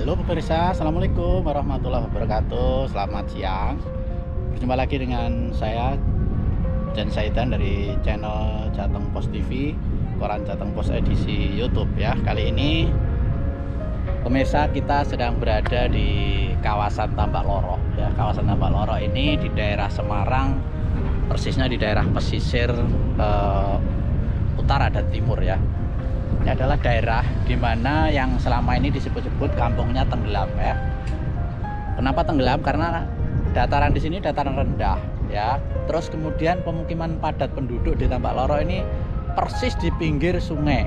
Halo pemirsa, Assalamualaikum warahmatullahi wabarakatuh. Selamat siang. Berjumpa lagi dengan saya Jan Saidan dari channel Jateng Pos TV, koran Jateng Pos edisi YouTube ya. Kali ini pemirsa, kita sedang berada di kawasan Tambak Loro ya. Kawasan Tambak Loro ini di daerah Semarang, persisnya di daerah pesisir utara dan timur ya. Ini adalah daerah di mana yang selama ini disebut-sebut kampungnya tenggelam ya. Kenapa tenggelam? Karena dataran di sini dataran rendah ya. Terus kemudian pemukiman padat penduduk di Tambak Loro ini persis di pinggir sungai,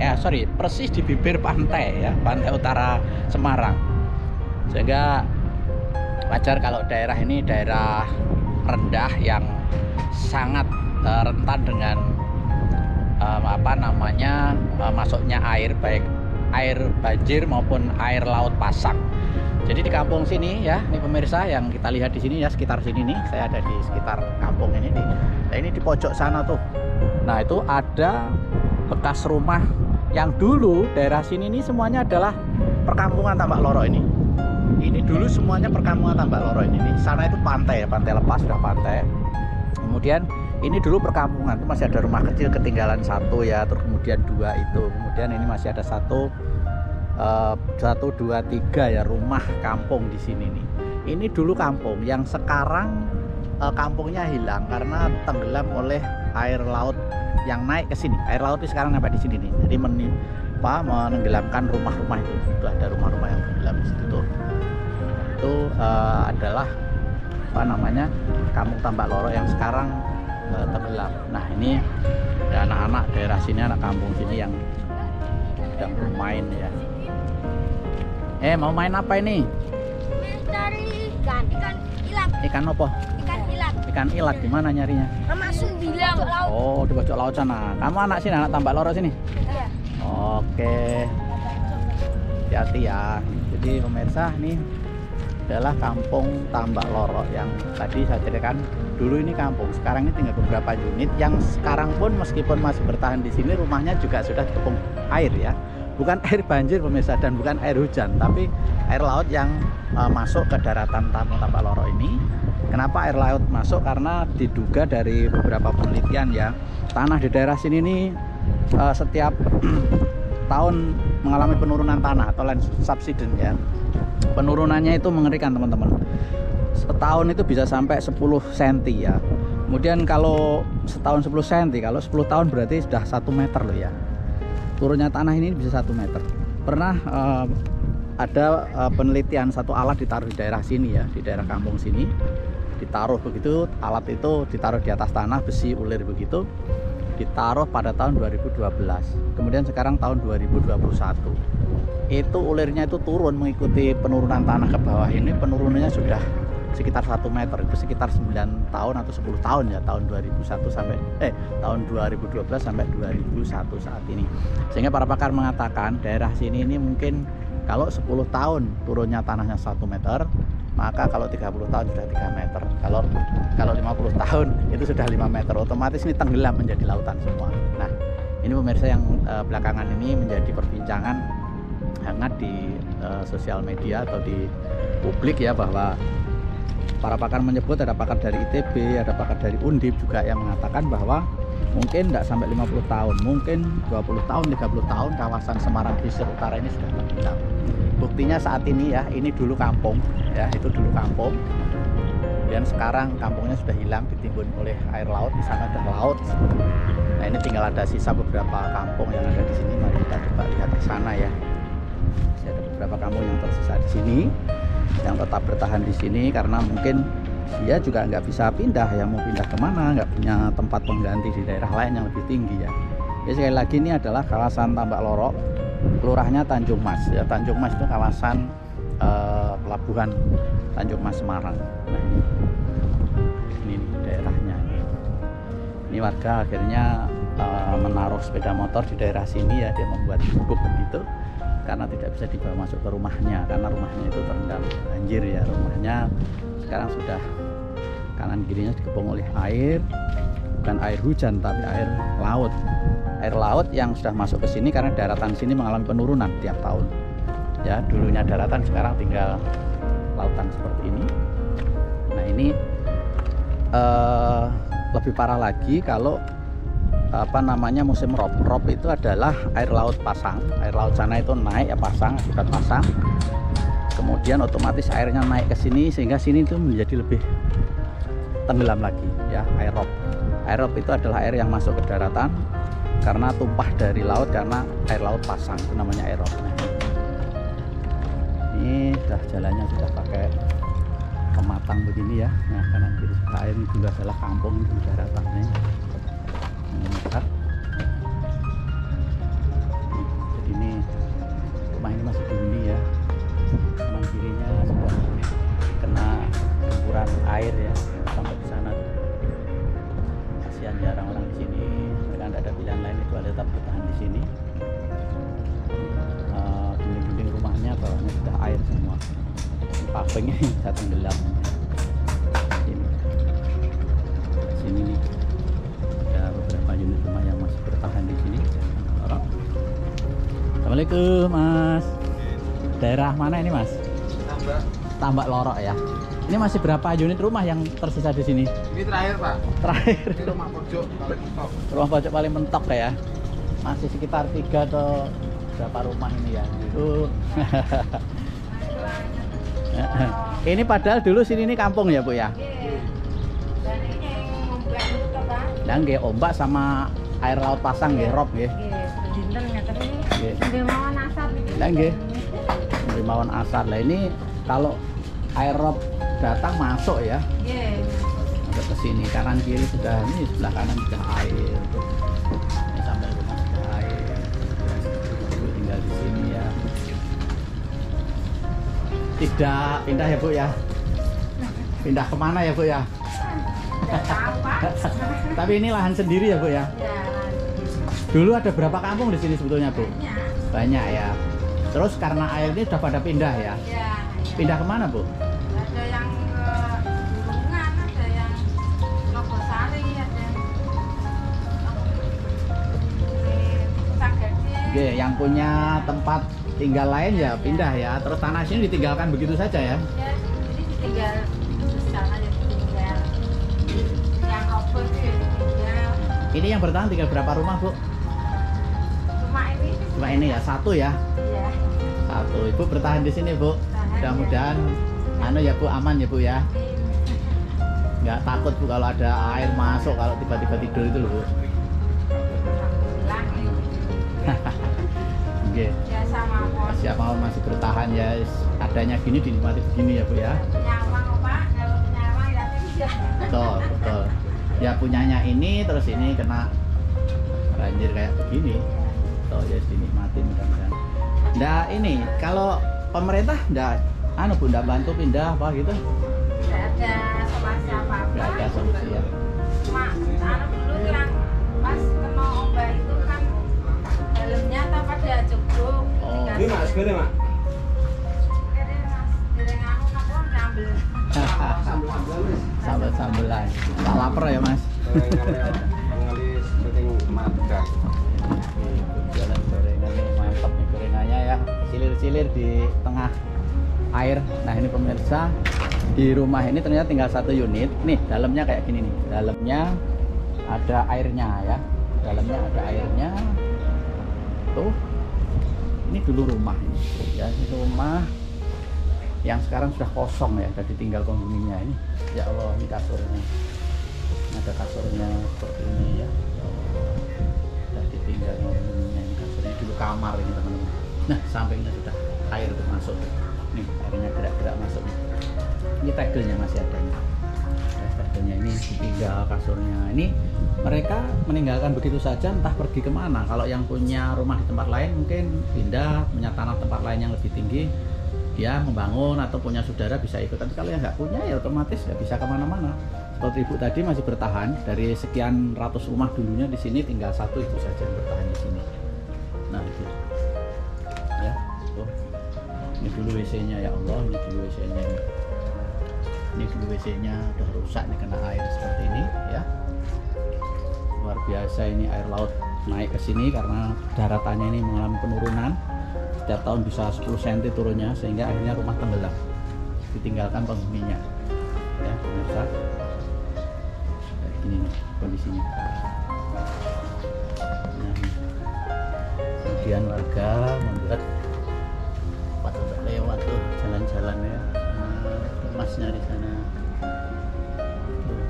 persis di bibir pantai ya, pantai utara Semarang. Sehingga wajar kalau daerah ini daerah rendah yang sangat rentan dengan masuknya air, baik air banjir maupun air laut pasang. Jadi di kampung sini ya, ini pemirsa yang kita lihat di sini ya, sekitar sini nih, saya ada di sekitar kampung ini nih. Nah, ini di pojok sana tuh. Nah, itu ada bekas rumah yang dulu daerah sini nih semuanya adalah perkampungan Tambak Loro ini. Ini dulu semuanya perkampungan Tambak Loro ini. Sana itu pantai ya, pantai lepas, sudah pantai. Kemudian ini dulu perkampungan, itu masih ada rumah kecil ketinggalan satu ya, terus kemudian dua itu, kemudian ini masih ada satu, dua, tiga ya rumah kampung di sini nih. Ini dulu kampung yang sekarang kampungnya hilang karena tenggelam oleh air laut yang naik ke sini. Air laut ini sekarang sampai di sini nih, jadi menenggelamkan rumah-rumah itu. Itu ada rumah-rumah yang tenggelam di situ tuh. Itu adalah kampung Tambak Loro yang sekarang tenggelam. Nah, ini ada anak-anak daerah sini, anak kampung sini yang sedang bermain ya. Mau main apa ini? Mencari ikan ilat. Ikan apa? Ikan ilat. Ikan ilat di mana nyarinya? Masuk di pojok laut. Oh, di pojok laut sana. Kamu anak sini, anak Tambak Loro sini? Iya. Oke. Hati-hati ya. Jadi pemirsa, nih adalah kampung Tambak Loro yang tadi saya ceritakan. Dulu ini kampung, sekarang ini tinggal beberapa unit yang sekarang pun meskipun masih bertahan di sini, rumahnya juga sudah dikepung air ya. Bukan air banjir pemirsa dan bukan air hujan, tapi air laut yang masuk ke daratan kampung Tambak Loro ini. Kenapa air laut masuk? Karena diduga dari beberapa penelitian ya, tanah di daerah sini nih setiap tahun mengalami penurunan tanah atau land subsidence ya. Penurunannya itu mengerikan teman-teman. Setahun itu bisa sampai 10 cm ya. Kemudian kalau setahun 10 cm, kalau 10 tahun berarti sudah 1 meter loh ya. Turunnya tanah ini bisa 1 meter. Pernah ada penelitian, satu alat ditaruh di daerah sini ya, di daerah kampung sini. Ditaruh begitu, alat itu ditaruh di atas tanah, besi ulir begitu. Ditaruh pada tahun 2012. Kemudian sekarang tahun 2021. Itu ulirnya itu turun mengikuti penurunan tanah ke bawah. Ini penurunannya sudah sekitar 1 meter, itu sekitar 9 tahun atau 10 tahun ya, tahun 2001 sampai tahun 2012 sampai 2001 saat ini. Sehingga para pakar mengatakan daerah sini ini mungkin kalau 10 tahun turunnya tanahnya 1 meter, maka kalau 30 tahun sudah 3 meter. Kalau 50 tahun itu sudah 5 meter, otomatis ini tenggelam menjadi lautan semua. Nah, ini pemirsa yang belakangan ini menjadi perbincangan hangat di sosial media atau di publik ya, bahwa para pakar menyebut, ada pakar dari ITB, ada pakar dari Undip juga yang mengatakan bahwa mungkin tidak sampai 50 tahun, mungkin 20 tahun, 30 tahun kawasan Semarang pesisir utara ini sudah tenggelam. Buktinya saat ini ya, ini dulu kampung ya, itu dulu kampung. Dan sekarang kampungnya sudah hilang, ditimbun oleh air laut. Di sana ada laut. Nah, ini tinggal ada sisa beberapa kampung yang ada di sini. Mari kita coba lihat ke sana ya. Masih ada beberapa kampung yang tersisa di sini, yang tetap bertahan di sini karena mungkin dia juga nggak bisa pindah ya, mau pindah kemana, nggak punya tempat pengganti di daerah lain yang lebih tinggi ya. Jadi sekali lagi ini adalah kawasan Tambak Loro, kelurahnya Tanjung Mas ya. Tanjung Mas itu kawasan pelabuhan Tanjung Mas Semarang. Nah, ini daerahnya ini warga akhirnya menaruh sepeda motor di daerah sini ya, dia membuat gubuk begitu karena tidak bisa dibawa masuk ke rumahnya karena rumahnya itu terendam banjir ya. Rumahnya sekarang sudah kanan kirinya dikepung oleh air, bukan air hujan tapi air laut. Air laut yang sudah masuk ke sini karena daratan sini mengalami penurunan tiap tahun. Ya, dulunya daratan, sekarang tinggal lautan seperti ini. Nah ini lebih parah lagi kalau musim rob. Rob itu adalah air laut pasang. Air laut sana itu naik ya, pasang, akibat pasang. Kemudian otomatis airnya naik ke sini sehingga sini itu menjadi lebih tenggelam lagi ya, air rob. Air rob itu adalah air yang masuk ke daratan karena tumpah dari laut, karena air laut pasang, itu namanya air rob. Ini sudah jalannya sudah pakai pematang begini ya. Nah kanan kiri sebelah air ini dulu adalah kampung di daratannya. Ini dekat. Jadi ini rumah ini masih dihuni ya. Kanan kirinya sudah kena gempuran air ya, sampai di sana. Kasihan jarang orang di sini. Mereka tidak ada pilihan lain kecuali tetap bertahan di sini. Dinding-dinding rumahnya bawahnya sudah air semua. Pavingnya sudah tenggelam. Sini nih ada beberapa unit rumah yang masih bertahan di sini. Assalamualaikum Mas. Daerah mana ini Mas? Tambak Lorok ya. Ini masih berapa unit rumah yang tersisa di sini? Ini terakhir Pak. Terakhir. Ini rumah pojok paling mentok. Rumah pojok paling mentok ya. Masih sekitar 3 atau berapa rumah ini ya. Ini padahal dulu sini ini kampung ya Bu ya. Dan nggih ombak sama air laut pasang nggih rob nggih. Lah nggih. Mawon asar. Lah ini kalau air rob datang masuk ya. Masuk ke sini, kanan kiri sudah, ini sebelah kanan sudah air. Ini sampai rumah sudah air. Ibu tinggal di sini ya. Tidak pindah ya Bu ya. Pindah kemana ya Bu ya? Tapi ini lahan sendiri ya Bu ya? Dulu ada berapa kampung di sini sebetulnya Bu? Banyak ya. Terus karena air ini sudah pada pindah ya? Pindah kemana Bu? Ada yang ke Bulungan, ada yang Logosari, ada yang Oke, yang punya tempat tinggal lain ya pindah ya. Terus tanah sini ditinggalkan begitu saja ya? Ya, ini ditinggal sana, ditinggal. Yang open itu ditinggal. Ini yang bertahan tinggal berapa rumah Bu? Cuma ini ya, satu ya? Iya. Satu. Ibu bertahan di sini Bu. Mudah-mudahan anu ya Bu, aman ya Bu ya. Nggak takut Bu kalau ada air masuk, kalau tiba-tiba tidur itu loh Bu. Oke. Ya sama pon. Siapa masih bertahan ya, adanya gini dinikmati begini ya Bu ya. Nyawang Pak, kalau nyawang ya tidak. Betul, betul. Ya punyanya ini, terus ini kena banjir kayak begini. Tuh ya dinikmati mudah-mudahan. Nah ini kalau pemerintah ndak anu Bu, ndak bantu pindah apa gitu? Tidak ada solusi apa-apa. Nggak ada solusi ya. Cuma anu dulu yang pas kena ombak itu kan dalamnya tanpa dia cukup. Oh. Ini Mas, gede Mak. Kira Mas, dereng anu napa ngambil. Sambel-sambelan wis. Sambel-sambelan. Tak lapar ya Mas. Ngelis penting makan. Jualan gorengan nih, mantap nih gorengannya ya. Silir-silir di tengah air. Nah ini pemirsa, di rumah ini ternyata tinggal satu unit. Nih dalamnya kayak gini nih. Dalamnya ada airnya ya. Dalamnya ada airnya. Tuh. Ini dulu rumah ini. Ya ini rumah yang sekarang sudah kosong ya, sudah ditinggal penghuninya ini. Ya Allah, ini kasurnya. Ada kasurnya seperti ini ya. Ya Allah. Sudah ditinggal penghuninya ini, kasurnya dulu kamar ini teman-teman. Nah, sampingnya sudah air tuh masuk. Nih, airnya gerak-gerak masuk nih. Ini tegelnya masih ada nih. Ya, tegelnya ini ditinggal kasurnya. Ini mereka meninggalkan begitu saja, entah pergi kemana. Kalau yang punya rumah di tempat lain mungkin pindah, punya tanah tempat lain yang lebih tinggi, dia membangun atau punya saudara bisa ikut. Tapi kalau yang nggak punya ya otomatis nggak bisa kemana-mana. Seperti ibu tadi masih bertahan dari sekian ratus rumah dulunya di sini, tinggal satu itu saja yang bertahan di sini. Nah itu ya, tuh. Ini dulu WC-nya ya Allah, ini dulu WC-nya ini. Ini dulu WC-nya udah rusak nih kena air seperti ini ya. Luar biasa ini air laut naik ke sini karena daratannya ini mengalami penurunan. setiap tahun bisa 10 cm turunnya, sehingga akhirnya rumah tenggelam, ditinggalkan penghuninya ya pemirsa. Kayak gini nih kondisinya. Nah, kemudian warga membuat tempat untuk lewat tuh jalan-jalan ya. Nah, emasnya di sana tuh.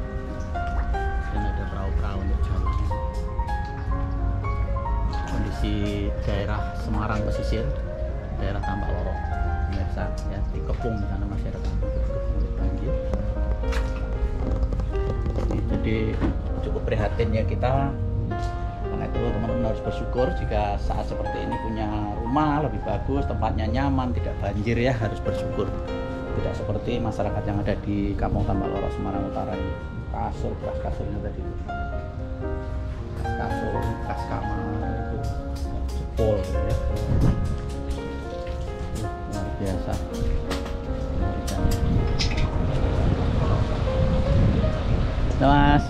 Dan ada perahu-perahu untuk jalan. Kondisi daerah Semarang pesisir, daerah Tambak Loro pemirsa ya, dikepung di sana masyarakat oleh banjir. Ini jadi cukup prihatin ya kita. Karena itu teman-teman harus bersyukur jika saat seperti ini punya rumah lebih bagus, tempatnya nyaman, tidak banjir ya, harus bersyukur. Tidak seperti masyarakat yang ada di Kampung Tambak Loro Semarang Utara ini. Kasur, bekas kasurnya tadi, bekas kasur, bekas kamar itu jebol ya. Luar biasa. Nah, Mas,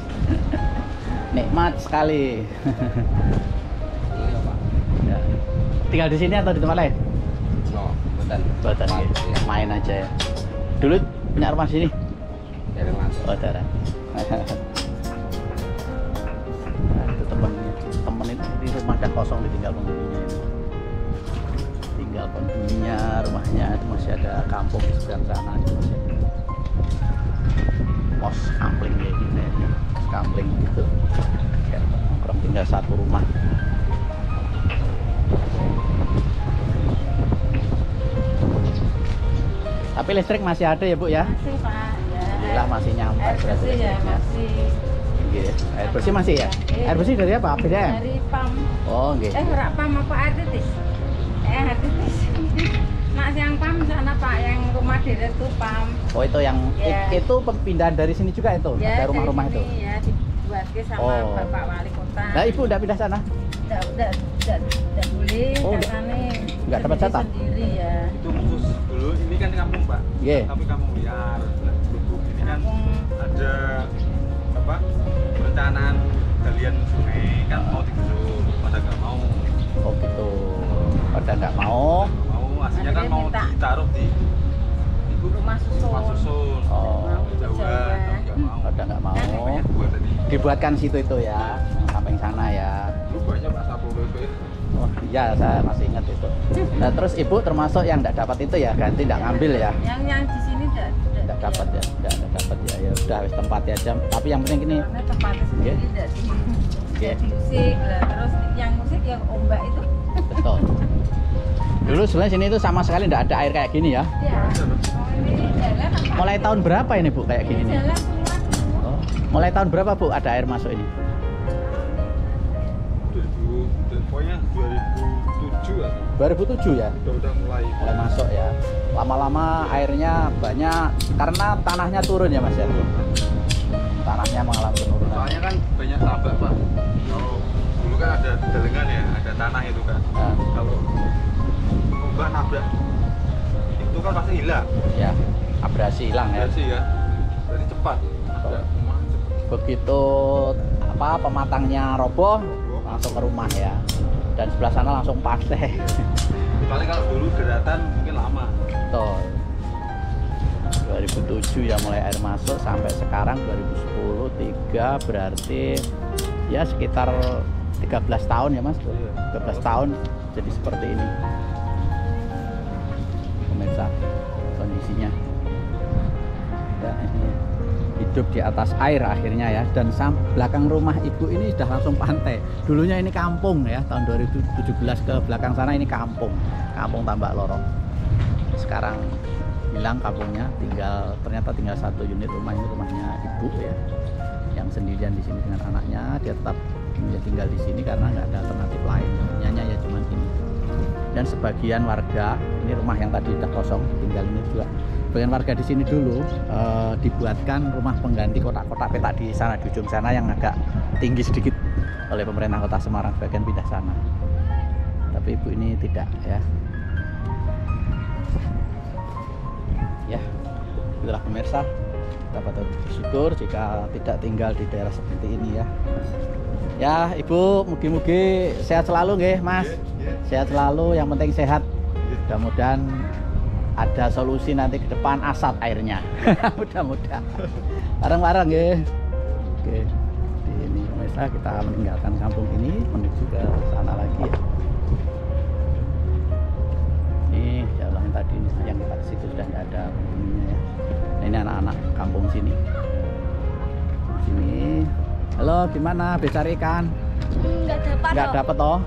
nikmat sekali. Ya. Tinggal di sini atau di tempat lain? No, betul. Buatan ya. Main aja ya. Dulu punya rumah sini? Dari masuk. Oh, darah. Nah, itu temen itu rumah dah kosong, ditinggal penghuninya ini. Tinggal penghuninya, rumahnya itu masih ada kampung di seberang sana, itu masih ada pos kampling kayak gitu ya, pos kampling gitu. Ya, kurang tinggal satu rumah. Tapi listrik masih ada ya Bu ya? Masih Pak. Ya. Alhamdulillah masih nyampe. Air bersih ya masih. Nggih. Air bersih masih ya? Air bersih dari apa? PDAM? Dari PAM. Oh nggih. Rak PAM apa air titis? Air titis. Nak yang PAM sana Pak, yang rumah deret tuh PAM. Oh itu yang Ya. itu pindahan dari sini juga itu? Ya, Ada rumah-rumah itu? dari sini ya dibuat ke sama Oh. Bapak Wali Kota. Nah Ibu udah pindah sana? Enggak boleh Oh, katanya. nggak dapat jatah? Sendiri ya. Itu khusus dulu, ini kan kampung Pak. Nggih. Tapi kampung liar. Nah, Lubuk ini kan Kampung ada apa? Perencanaan galian sungai kan mau digusur, pada nggak mau. Oh gitu. Pada nggak mau? Mau aslinya kan Akhirnya mau minta. ditaruh di rumah susun. rumah susun. Oh. Jauhan, nggak mau. Pada nggak mau. Makanya buat tadi. Dibuatkan situ itu ya, samping sana ya. Lu banyak Pak Sapolo itu ya. Oh iya, saya masih ingat itu. Nah terus Ibu termasuk yang nggak dapat itu ya, ganti nggak ngambil ya? Yang di sini Nggak dapat ya, nggak dapat ya. Ya udah, wis tempatnya aja. Tapi yang penting ini. Karena tempatnya sendiri Nggih. tidak di Nggih. jadi musik lah. Terus yang musik yang ombak itu. Betul. Dulu sebenarnya sini itu sama sekali nggak ada air kayak gini ya. Ya. Oh, ini jalan apa? Mulai tahun berapa ini Bu kayak gini nih? Jalan keluar dulu. Oh, mulai tahun berapa Bu ada air masuk ini? 2000, pokoknya 2007 ya. 2007 ya? Udah mulai. Mulai masuk ya. Lama-lama airnya banyak karena tanahnya turun ya Mas ya. Tanahnya mengalami penurunan. Soalnya kan banyak tambak Pak. Kalau dulu kan ada delengan ya, ada tanah itu kan. Nah, Kalau ombak nabrak itu kan pasti hilang. ya, abrasi hilang ya. Ya sih ya. Jadi cepat. Nabrak rumah cepat. Begitu apa pematangnya roboh langsung ke rumah ya. Dan sebelah sana langsung pantai. Paling kalau dulu daratan mungkin lama. Betul. 2007 ya mulai air masuk sampai sekarang 2010 3 berarti ya sekitar 13 tahun ya Mas. Iya. 13 tahun jadi seperti ini. Pemirsa kondisinya. Ya, ini hidup di atas air akhirnya ya, dan belakang rumah Ibu ini sudah langsung pantai. Dulunya ini kampung ya, tahun 2017 ke belakang sana ini kampung Tambak Loro. Sekarang hilang kampungnya, ternyata tinggal satu unit rumah, ini rumahnya Ibu ya, yang sendirian di sini dengan anaknya. Dia tetap tinggal di sini karena nggak ada alternatif lain, punyanya ya cuma ini. Dan sebagian warga, ini rumah yang tadi udah kosong tinggal ini juga, sebagian warga di sini dulu dibuatkan rumah pengganti kotak-kotak petak di sana, di ujung sana yang agak tinggi sedikit oleh pemerintah Kota Semarang, sebagian pindah sana. Tapi Ibu ini tidak ya. Ya, itulah pemirsa, kita patut bersyukur jika tidak tinggal di daerah seperti ini ya. Ya Ibu, mugi-mugi sehat selalu nggih Mas. Sehat selalu, yang penting sehat Mudah-mudahan ada solusi nanti ke depan asat airnya. Mudah-mudahan. Bareng-bareng ya. Oke. Di ini pemirsa kita meninggalkan kampung ini menuju ke sana lagi ya. Ini jalan yang tadi yang kita ke situ sudah nggak ada penghuninya ya. Nah, ini anak-anak kampung sini. Sini. Halo, gimana? Bisa cari ikan? Nggak dapat toh.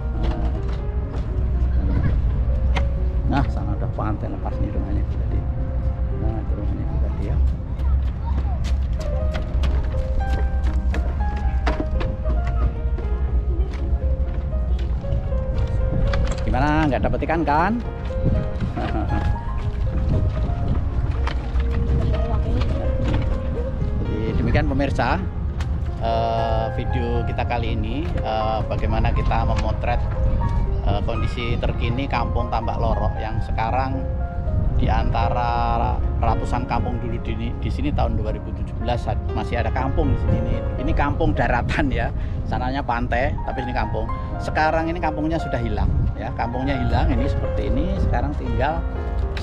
Nah, sana udah pantai lepas nih rumahnya tadi. Nah, itu rumahnya tadi ya. Gimana? Nggak dapat ikan kan? Jadi, demikian pemirsa video kita kali ini, bagaimana kita memotret kondisi terkini Kampung Tambak Lorok yang sekarang di antara ratusan kampung dulu di sini tahun 2017 masih ada kampung di sini. Ini kampung daratan ya, sananya pantai, tapi ini kampung. Sekarang ini kampungnya sudah hilang ya, kampungnya hilang. Ini seperti ini. Sekarang tinggal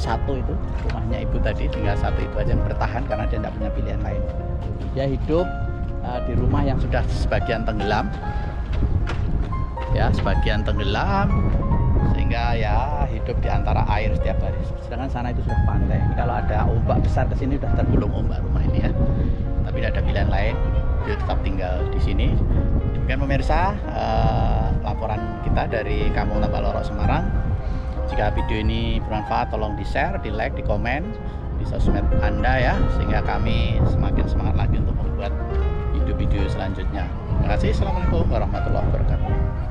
satu itu rumahnya ibu tadi, tinggal satu itu aja yang bertahan karena dia tidak punya pilihan lain. Dia hidup di rumah yang sudah sebagian tenggelam. Ya, sebagian tenggelam sehingga ya hidup di antara air setiap hari. Sedangkan sana itu sudah pantai. Ini kalau ada ombak besar ke sini sudah tergulung ombak rumah ini ya. Tapi tidak ada pilihan lain, dia tetap tinggal di sini. Demikian pemirsa laporan kita dari Kampung Tambak Lorok Semarang. Jika video ini bermanfaat, tolong di-share, di-like, di-komen di sosmed Anda ya, sehingga kami semakin semangat lagi untuk membuat video-video selanjutnya. Terima kasih. Assalamualaikum warahmatullahi wabarakatuh.